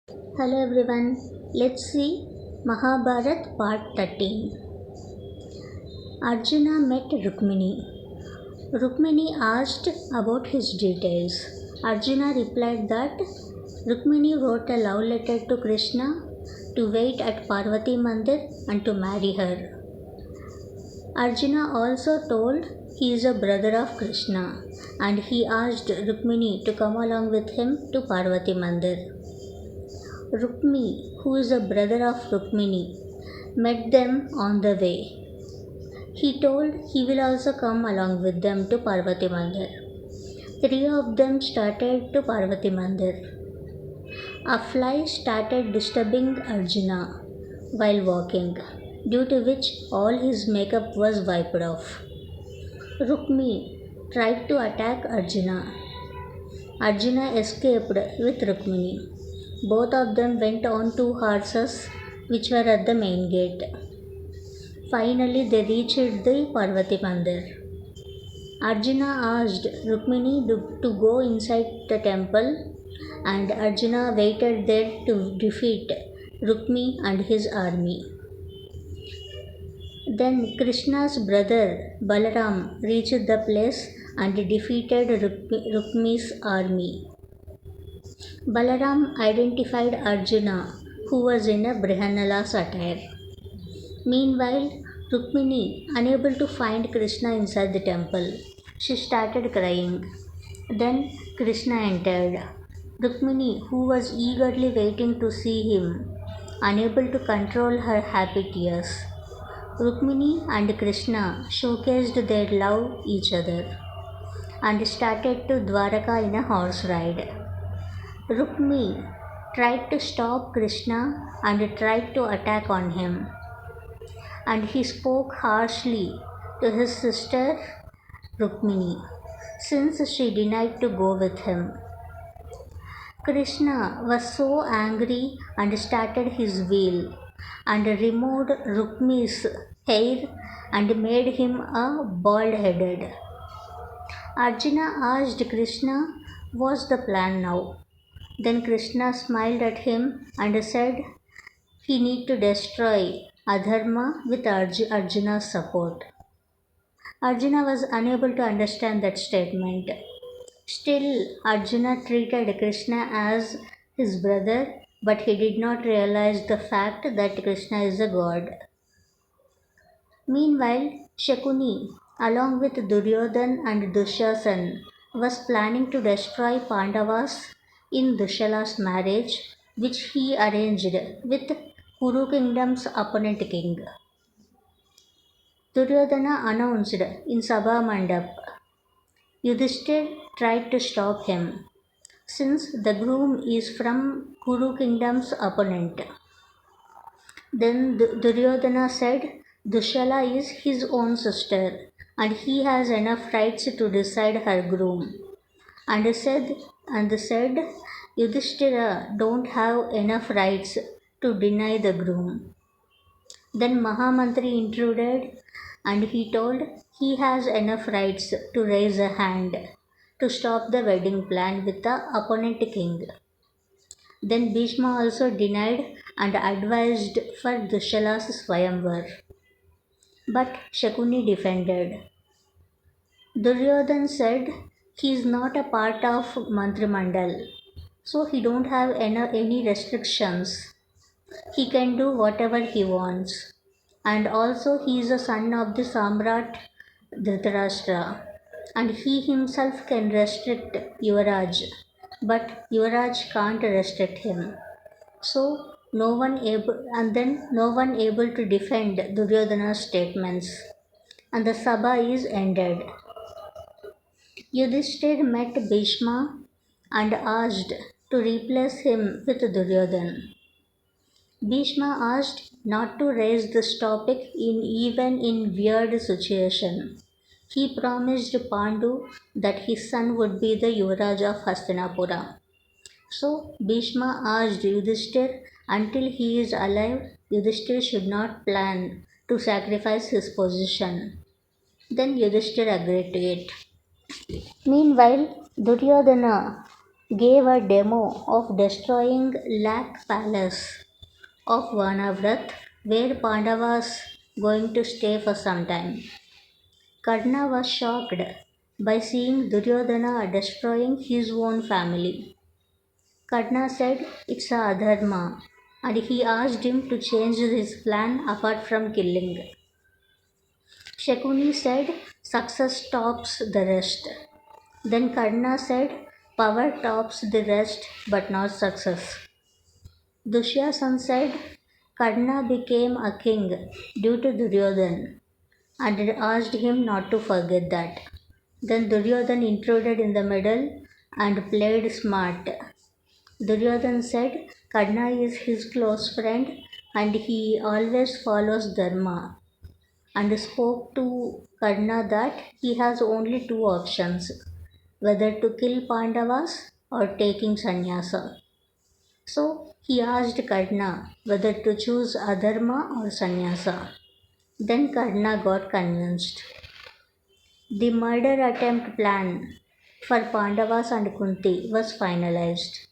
Hello everyone, let's see Mahabharat Part 13. Arjuna met Rukmini. Rukmini asked about his details. Arjuna replied that Rukmini wrote a love letter to Krishna to wait at Parvati Mandir and to marry her. Arjuna also told he is a brother of Krishna and he asked Rukmini to come along with him to Parvati Mandir. Rukmi, who is a brother of Rukmini, met them on the way. He told he will also come along with them to Parvati Mandir. Three of them started to Parvati Mandir. A fly started disturbing Arjuna while walking, due to which all his makeup was wiped off. Rukmi tried to attack Arjuna. Arjuna escaped with Rukmini. Both of them went on two horses which were at the main gate. Finally, they reached the Parvati Mandir. Arjuna asked Rukmini to go inside the temple, and Arjuna waited there to defeat Rukmi and his army. Then Krishna's brother Balaram reached the place and defeated Rukmi's army. Balaram identified Arjuna, who was in a Brihanala's attire. Meanwhile, Rukmini, unable to find Krishna inside the temple, she started crying. Then Krishna entered. Rukmini, who was eagerly waiting to see him, unable to control her happy tears. Rukmini and Krishna showcased their love each other and started to Dwaraka in a horse ride. Rukmi tried to stop Krishna and tried to attack on him, and he spoke harshly to his sister Rukmini since she denied to go with him. Krishna was so angry and started his wheel and removed Rukmi's hair and made him a bald headed. Arjuna asked Krishna, what's the plan now? Then Krishna smiled at him and said he need to destroy Adharma with Arjuna's support. Arjuna was unable to understand that statement. Still, Arjuna treated Krishna as his brother, but he did not realize the fact that Krishna is a god. Meanwhile, Shakuni, along with Duryodhan and Dushasan, was planning to destroy Pandavas in Dushala's marriage, which he arranged with Kuru kingdom's opponent king. Duryodhana announced in Sabha Mandap. Yudhishthir tried to stop him, since the groom is from Kuru kingdom's opponent. Then Duryodhana said Dushala is his own sister and he has enough rights to decide her groom. And said Yudhishthira don't have enough rights to deny the groom. Then Mahamantri intruded and he told he has enough rights to raise a hand to stop the wedding plan with the opponent king. Then Bhishma also denied and advised for Dushala's Swayamvar. But Shakuni defended. Duryodhan said he is not a part of Mantrimandal, so he don't have any restrictions. He can do whatever he wants. And also he is a son of the Samrat Dhritarashtra, and he himself can restrict Yuvraj, but Yuvraj can't restrict him. So no one able to defend Duryodhana's statements, and the Sabha is ended. Yudhishthir met Bhishma and asked to replace him with Duryodhan. Bhishma asked not to raise this topic even in weird situation. He promised Pandu that his son would be the Yuvraj of Hastinapura. So Bhishma asked Yudhishthir until he is alive, Yudhishthir should not plan to sacrifice his position. Then Yudhishthir agreed to it. Meanwhile, Duryodhana gave a demo of destroying Lakh Palace of Vanavrat, where Pandavas going to stay for some time. Karna was shocked by seeing Duryodhana destroying his own family. Karna said it's a adharma, and he asked him to change his plan apart from killing. Shakuni said success tops the rest. Then Karna said power tops the rest but not success. Dushyasan said Karna became a king due to Duryodhan and asked him not to forget that. Then Duryodhan intruded in the middle and played smart. Duryodhan said Karna is his close friend and he always follows Dharma, and spoke to Karna that he has only two options, whether to kill Pandavas or taking sannyasa. So he asked Karna whether to choose adharma or sannyasa. Then Karna got convinced. The murder attempt plan for Pandavas and Kunti was finalized.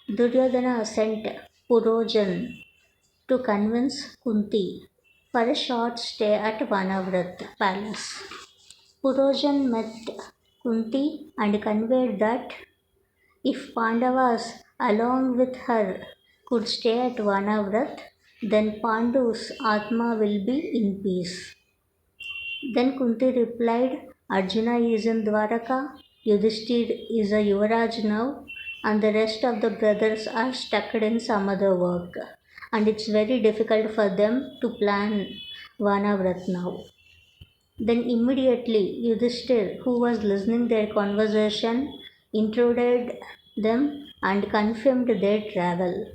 Duryodhana sent Purojan to convince Kunti for a short stay at Vanavrat palace. Purojan met Kunti and conveyed that if Pandavas along with her could stay at Vanavrat, then Pandu's Atma will be in peace. Then Kunti replied, Arjuna is in Dwaraka, Yudhishthir is a Yuvraj now, and the rest of the brothers are stuck in some other work, and it's very difficult for them to plan Vanavrat now. Then immediately Yudhishthir, who was listening their conversation, intruded them and confirmed their travel.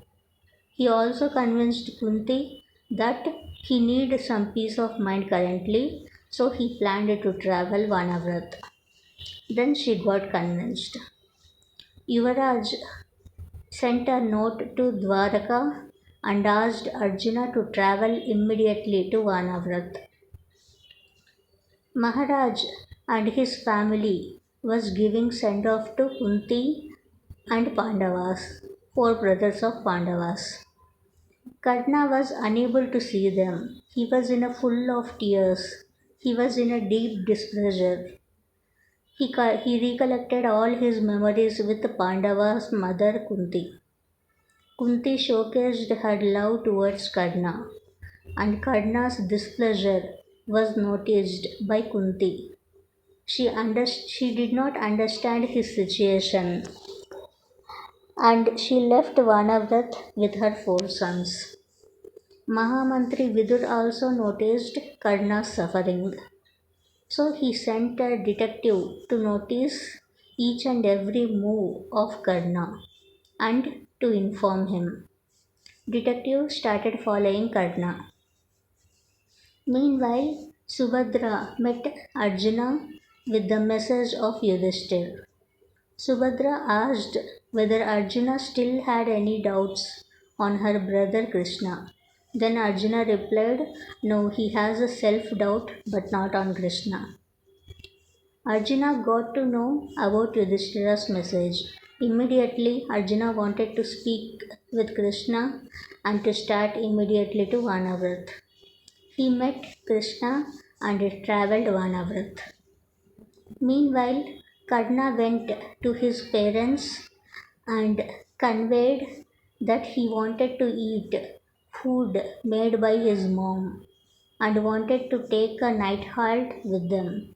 He also convinced Kunti that he needed some peace of mind currently, so he planned to travel Vanavrat. Then she got convinced. Yuvraj sent a note to Dwaraka and asked Arjuna to travel immediately to Vanavrat. Maharaj and his family was giving send off to Kunti and Pandavas, four brothers of Pandavas. Karna was unable to see them. He was in a full of tears. He was in a deep displeasure. He recollected all his memories with Pandava's mother Kunti. Kunti showcased her love towards Karna, and Karna's displeasure was noticed by Kunti. She did not understand his situation, and she left Vanavrat with her four sons. Mahamantri Vidur also noticed Karna's suffering, so he sent a detective to notice each and every move of Karna and to inform him. Detective started following Karna. Meanwhile, Subhadra met Arjuna with the message of Yudhishthir. Subhadra asked whether Arjuna still had any doubts on her brother Krishna. Then Arjuna replied, no, he has a self doubt but not on Krishna. Arjuna got to know about Yudhishthira's message. Immediately, Arjuna wanted to speak with Krishna and to start immediately to Vanavrat. He met Krishna and travelled Vanavrat. Meanwhile, Karna went to his parents and conveyed that he wanted to eat food made by his mom and wanted to take a night halt with them.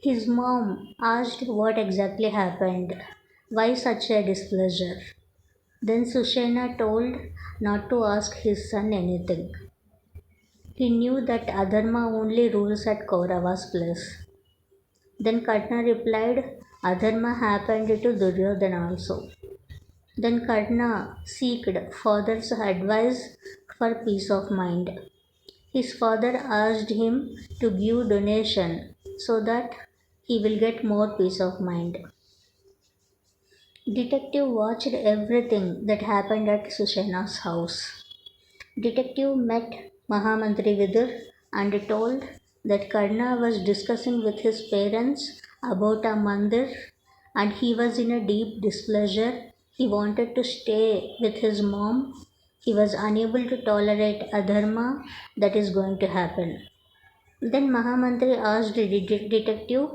His mom asked what exactly happened, why such a displeasure. Then Sushena told not to ask his son anything. He knew that Adharma only rules at Kaurava's place. Then Karna replied, Adharma happened to Duryodhana also. Then Karna seeked father's advice for peace of mind. His father asked him to give donation so that he will get more peace of mind. Detective watched everything that happened at Sushena's house. Detective met Mahamantri Vidur and told that Karna was discussing with his parents about a mandir and he was in a deep displeasure. He wanted to stay with his mom. He was unable to tolerate adharma that is going to happen. Then Mahamantri asked the detective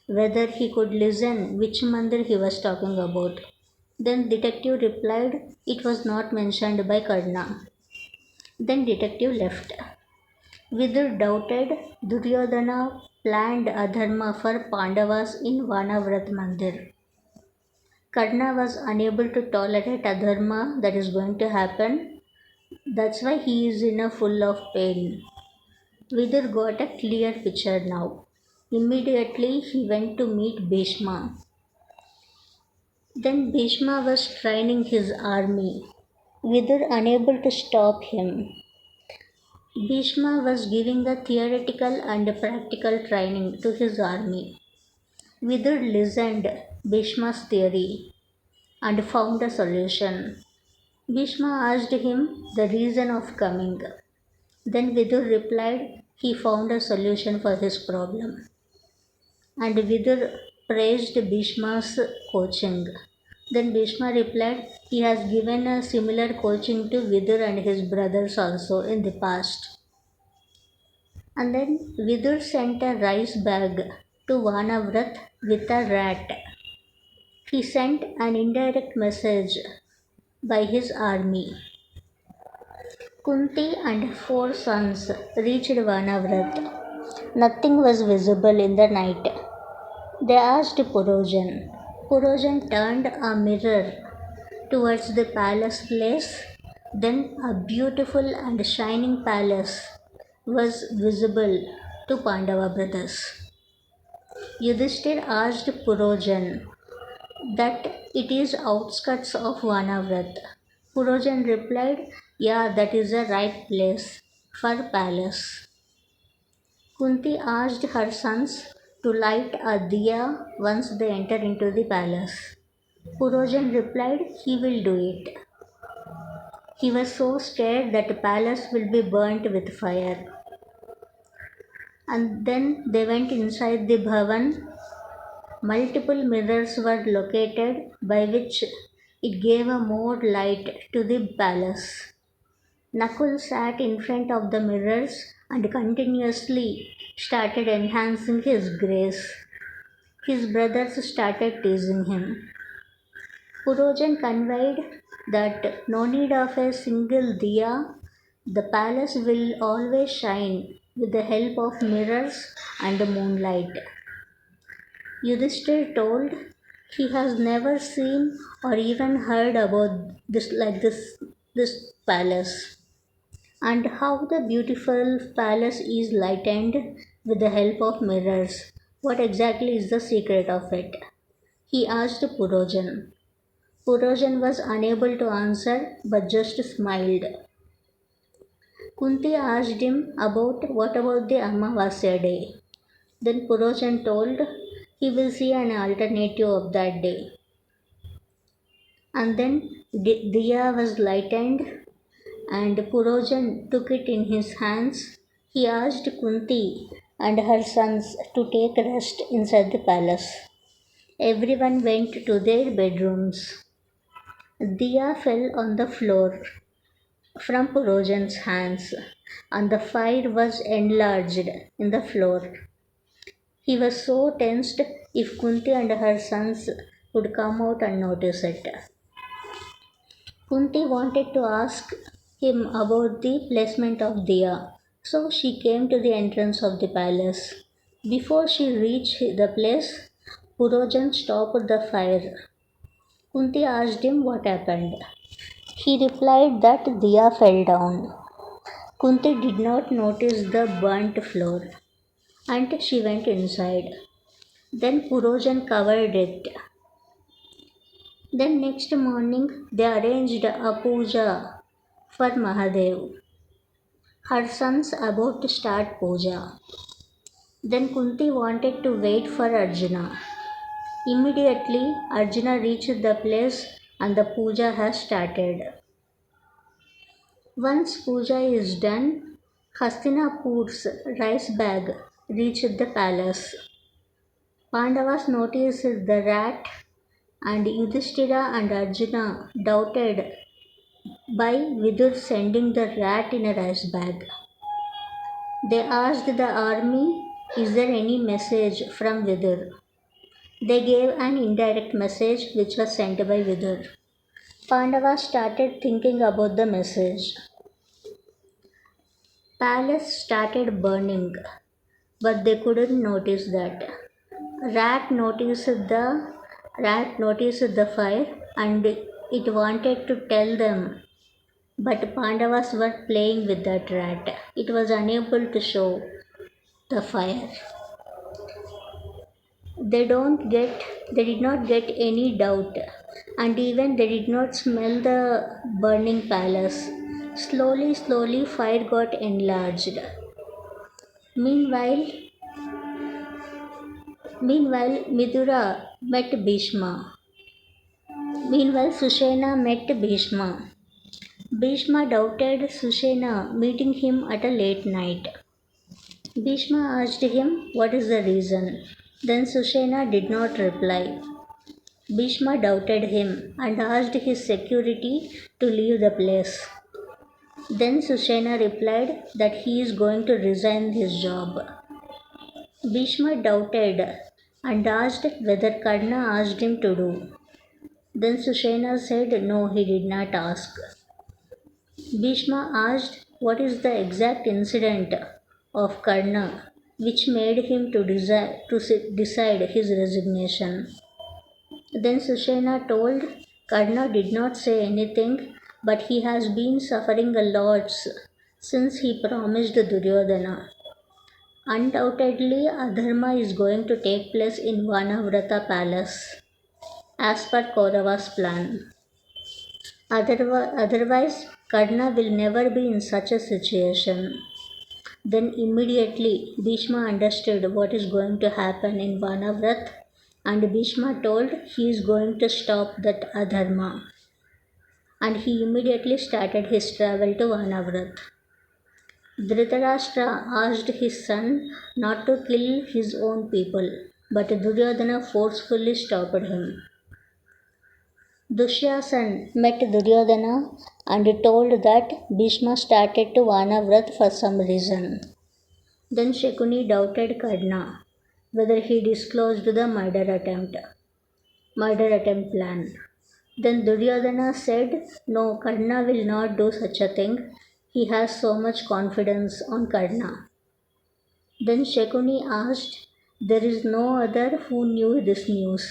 whether he could listen which mandir he was talking about. Then detective replied it was not mentioned by Karna. Then detective left. Vidur doubted Duryodhana planned adharma for Pandavas in Vanavrat Mandir. Karna was unable to tolerate adharma that is going to happen. That's why he is in a full of pain. Vidur got a clear picture now. Immediately he went to meet Bhishma. Then Bhishma was training his army. Vidur unable to stop him. Bhishma was giving a theoretical and practical training to his army. Vidur listened Bhishma's theory and found a solution. Bhishma asked him the reason of coming. Then Vidur replied he found a solution for his problem. And Vidur praised Bhishma's coaching. Then Bhishma replied he has given a similar coaching to Vidur and his brothers also in the past. And then Vidur sent a rice bag to Vanavrat with a rat. He sent an indirect message by his army. Kunti and 4 sons reached Vanavrat. Nothing was visible in the night. They asked Purojan. Purojan turned a mirror towards the palace place. Then a beautiful and shining palace was visible to Pandava brothers. Yudhishthir asked Purojan that it is outskirts of Vanavrat. Purojan replied, yeah, that is a right place for palace. Kunti asked her sons to light a diya once they enter into the palace. Purojan replied he will do it. He was so scared that the palace will be burnt with fire. And then they went inside the bhavan. Multiple mirrors were located by which it gave a more light to the palace. Nakul sat in front of the mirrors and continuously started enhancing his grace. His brothers started teasing him. Purojan conveyed that no need of a single diya, the palace will always shine with the help of mirrors and moonlight. Yudhishthir told he has never seen or even heard about this palace, and how the beautiful palace is lightened with the help of mirrors. What exactly is the secret of it? He asked Purojan. Purojan was unable to answer but just smiled. Kunti asked him about what about the Amavasya day. Then Purojan told he will see an alternative of that day. And then Diya was lightened and Purojan took it in his hands. He asked Kunti and her sons to take rest inside the palace. Everyone went to their bedrooms. Diya fell on the floor from Purojan's hands and the fire was enlarged in the floor. He was so tensed if Kunti and her sons would come out and notice it. Kunti wanted to ask him about the placement of Diya, so she came to the entrance of the palace. Before she reached the place, Purojan stopped the fire. Kunti asked him what happened. He replied that Diya fell down. Kunti did not notice the burnt floor and she went inside. Then Purojan covered it. Then next morning they arranged a puja for Mahadev. Her sons about to start puja. Then Kunti wanted to wait for Arjuna. Immediately Arjuna reached the place and the puja has started. Once puja is done, Hastinapur's rice bag reached the palace. Pandavas noticed the rat, and Yudhishthira and Arjuna doubted by Vidur sending the rat in a rice bag. They asked the army, "Is there any message from Vidur?" They gave an indirect message which was sent by Vidur. Pandavas started thinking about the message. Palace started burning, but they couldn't notice that. Rat noticed the rat noticed the fire and it wanted to tell them, but Pandavas were playing with that rat. It was unable to show the fire. They did not get any doubt, and even they did not smell the burning palace. Slowly, fire got enlarged. Meanwhile, meanwhile, Midura met Bhishma. Meanwhile, Sushena met Bhishma. Bhishma doubted Sushena meeting him at a late night. Bhishma asked him what is the reason. Then Sushena did not reply. Bhishma doubted him and asked his security to leave the place. Then Sushena replied that he is going to resign his job. Bhishma doubted and asked whether Karna asked him to do. Then Sushena said no, he did not ask. Bhishma asked what is the exact incident of Karna which made him to decide his resignation. Then Sushena told Karna did not say anything, but he has been suffering a lot since he promised Duryodhana. Undoubtedly, Adharma is going to take place in Vanavrata palace, as per Kaurava's plan. Otherwise, Karna will never be in such a situation. Then immediately Bhishma understood what is going to happen in Vanavrat, and Bhishma told he is going to stop that Adharma. And he immediately started his travel to Vanavrat. Dhritarashtra asked his son not to kill his own people, but Duryodhana forcefully stopped him. Dushyasan met Duryodhana and told that Bhishma started to Vanavrat for some reason. Then Shakuni doubted Karna whether he disclosed the murder attempt plan. Then Duryodhana said, "No, Karna will not do such a thing. He has so much confidence on Karna." Then Shakuni asked, "There is no other who knew this news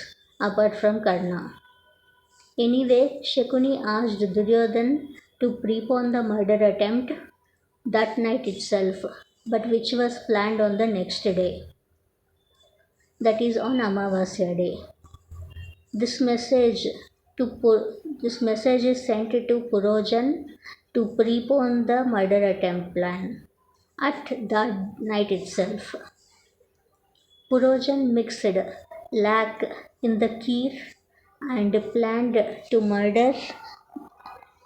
apart from Karna." Anyway, Shakuni asked Duryodhana to prepone the murder attempt that night itself, but which was planned on the next day, that is on Amavasya day. This message this message is sent to Purojan to prepone the murder attempt plan at that night itself. Purojan mixed lac in the kheer and planned to murder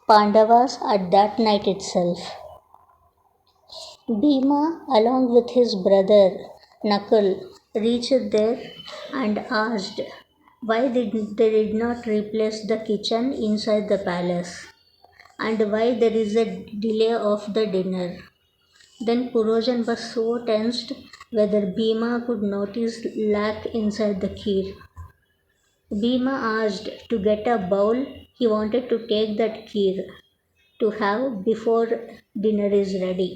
Pandavas at that night itself. Bhima, along with his brother Nakul, reached there and asked why they did not replace the kitchen inside the palace and why there is a delay of the dinner. Then Purojan was so tensed whether Bhima could notice lack inside the kheer. Bhima asked to get a bowl. He wanted to take that kheer to have before dinner is ready.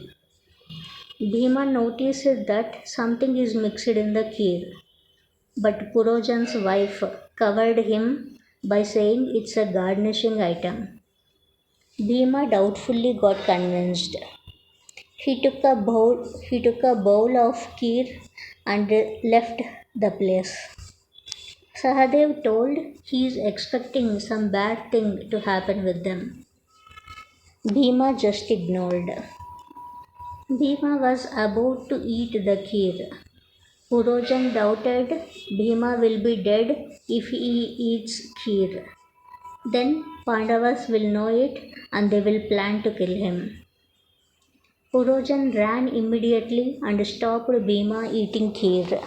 Bhima noticed that something is mixed in the kheer, but Purojan's wife covered him by saying it's a garnishing item. Bhima doubtfully got convinced. He took a bowl of kheer and left the place. Sahadev told he is expecting some bad thing to happen with them. Bhima just ignored. Bhima was about to eat the kheer. Purojan doubted Bhima will be dead if he eats kheer. Then Pandavas will know it and they will plan to kill him. Purojan ran immediately and stopped Bhima eating kheer.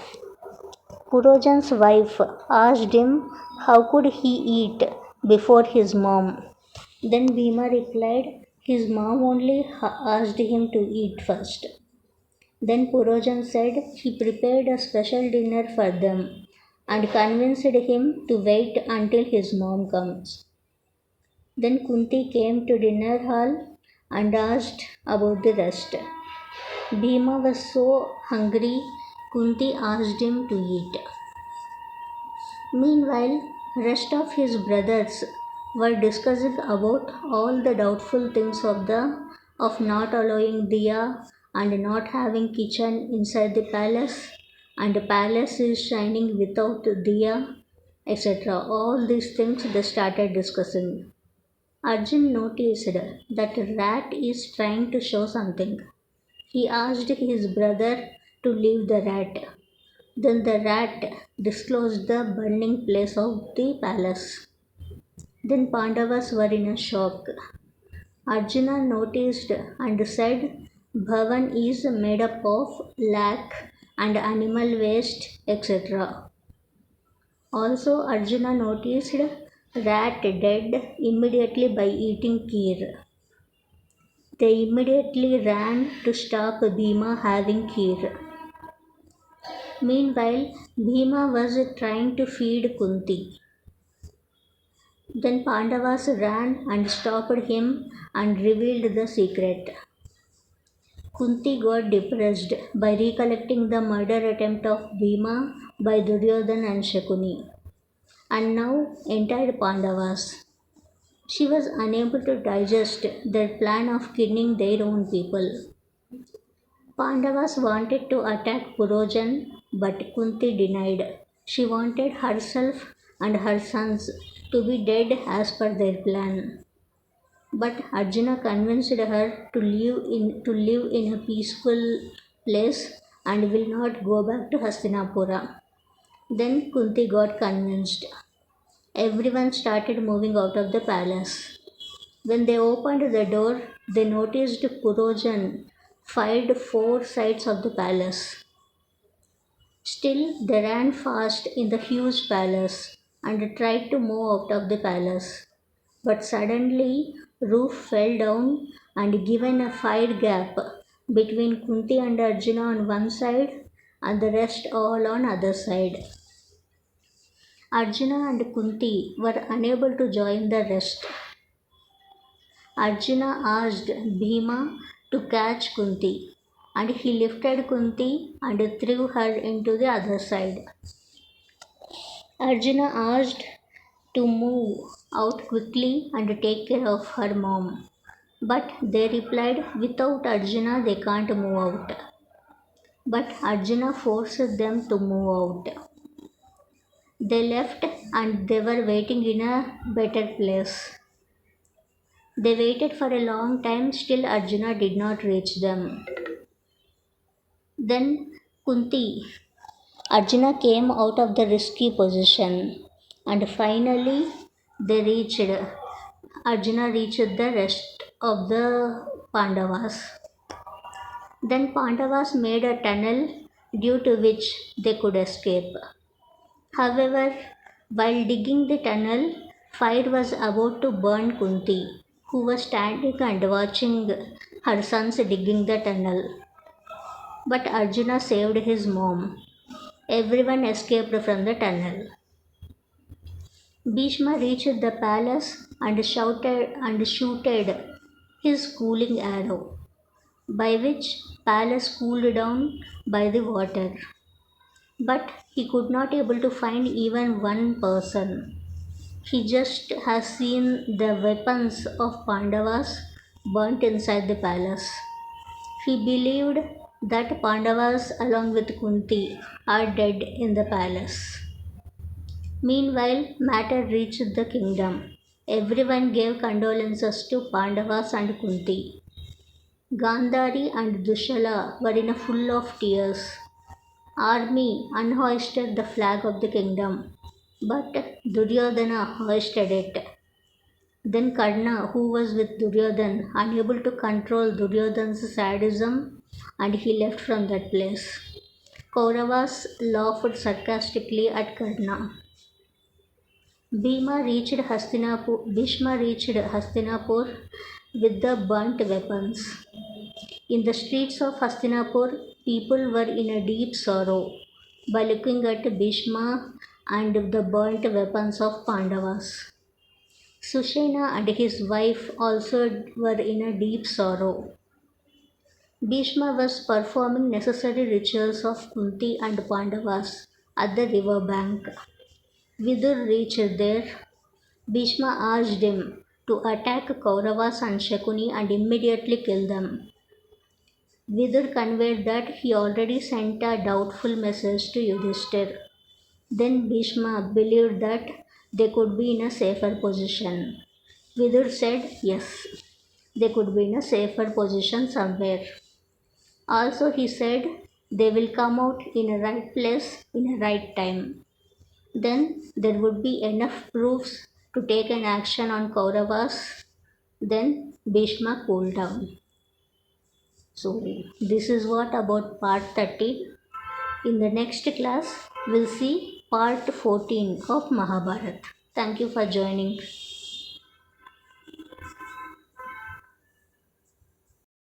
Purojan's wife asked him how could he eat before his mom. Then Bhima replied, his mom only asked him to eat first. Then Purojan said he prepared a special dinner for them and convinced him to wait until his mom comes. Then Kunti came to dinner hall and asked about the rest. Bhima was so hungry, Kunti asked him to eat. Meanwhile, rest of his brothers were discussing about all the doubtful things of not allowing Diya and not having kitchen inside the palace, and the palace is shining without Diya, etc. All these things they started discussing. Arjun noticed that rat is trying to show something. He asked his brother to leave the rat. Then the rat disclosed the burning place of the palace. Then Pandavas were in a shock. Arjuna noticed and said, Bhavan is made up of lac and animal waste, etc. Also, Arjuna noticed rat dead immediately by eating kheer. They immediately ran to stop Bhima having kheer. Meanwhile, Bhima was trying to feed Kunti. Then Pandavas ran and stopped him and revealed the secret. Kunti got depressed by recollecting the murder attempt of Bhima by Duryodhana and Shakuni, and now entire Pandavas. She was unable to digest their plan of killing their own people. Pandavas wanted to attack Purojan, but Kunti denied. She wanted herself and her sons to be dead as per their plan. But Arjuna convinced her to live in a peaceful place and will not go back to Hastinapura. Then Kunti got convinced. Everyone started moving out of the palace. When they opened the door, they noticed Purojan fired four sides of the palace. Still, they ran fast in the huge palace and tried to move out of the palace. But suddenly, roof fell down and given a fire gap between Kunti and Arjuna on one side and the rest all on other side. Arjuna and Kunti were unable to join the rest. Arjuna asked Bhima to catch Kunti, and he lifted Kunti and threw her into the other side. Arjuna asked to move out quickly and take care of her mom. But they replied, without Arjuna they can't move out. But Arjuna forced them to move out. They left and they were waiting in a better place. They waited for a long time, still Arjuna did not reach them. Then Kunti, Arjuna came out of the risky position and finally they reached, Arjuna reached the rest of the Pandavas. Then Pandavas made a tunnel due to which they could escape. However, while digging the tunnel, fire was about to burn Kunti, who was standing and watching her sons digging the tunnel. But Arjuna saved his mom. Everyone escaped from the tunnel. Bhishma reached the palace and shooted his cooling arrow, by which palace cooled down by the water. But he could not able to find even one person. He just has seen the weapons of Pandavas burnt inside the palace. He believed that Pandavas along with Kunti are dead in the palace. Meanwhile, matter reached the kingdom. Everyone gave condolences to Pandavas and Kunti. Gandhari and Dushala were in a full of tears. Army unhoisted the flag of the kingdom, but Duryodhana hoisted it. Then Karna, who was with Duryodhana, unable to control Duryodhana's sadism, and he left from that place. Kauravas laughed sarcastically at Karna. Bhishma reached Hastinapur with the burnt weapons. In the streets of Hastinapur, people were in a deep sorrow by looking at Bhishma and the burnt weapons of Pandavas. Sushena and his wife also were in a deep sorrow. Bhishma was performing necessary rituals of Kunti and Pandavas at the river bank. Vidur reached there. Bhishma asked him to attack Kauravas and Shakuni and immediately kill them. Vidur conveyed that he already sent a doubtful message to Yudhishthir. Then Bhishma believed that they could be in a safer position. Vidur said yes, they could be in a safer position somewhere. Also, he said they will come out in a right place in a right time. Then there would be enough proofs to take an action on Kauravas. Then Bhishma cooled down. So, this is what about part 13. In the next class, we'll see part 14 of Mahabharat. Thank you for joining.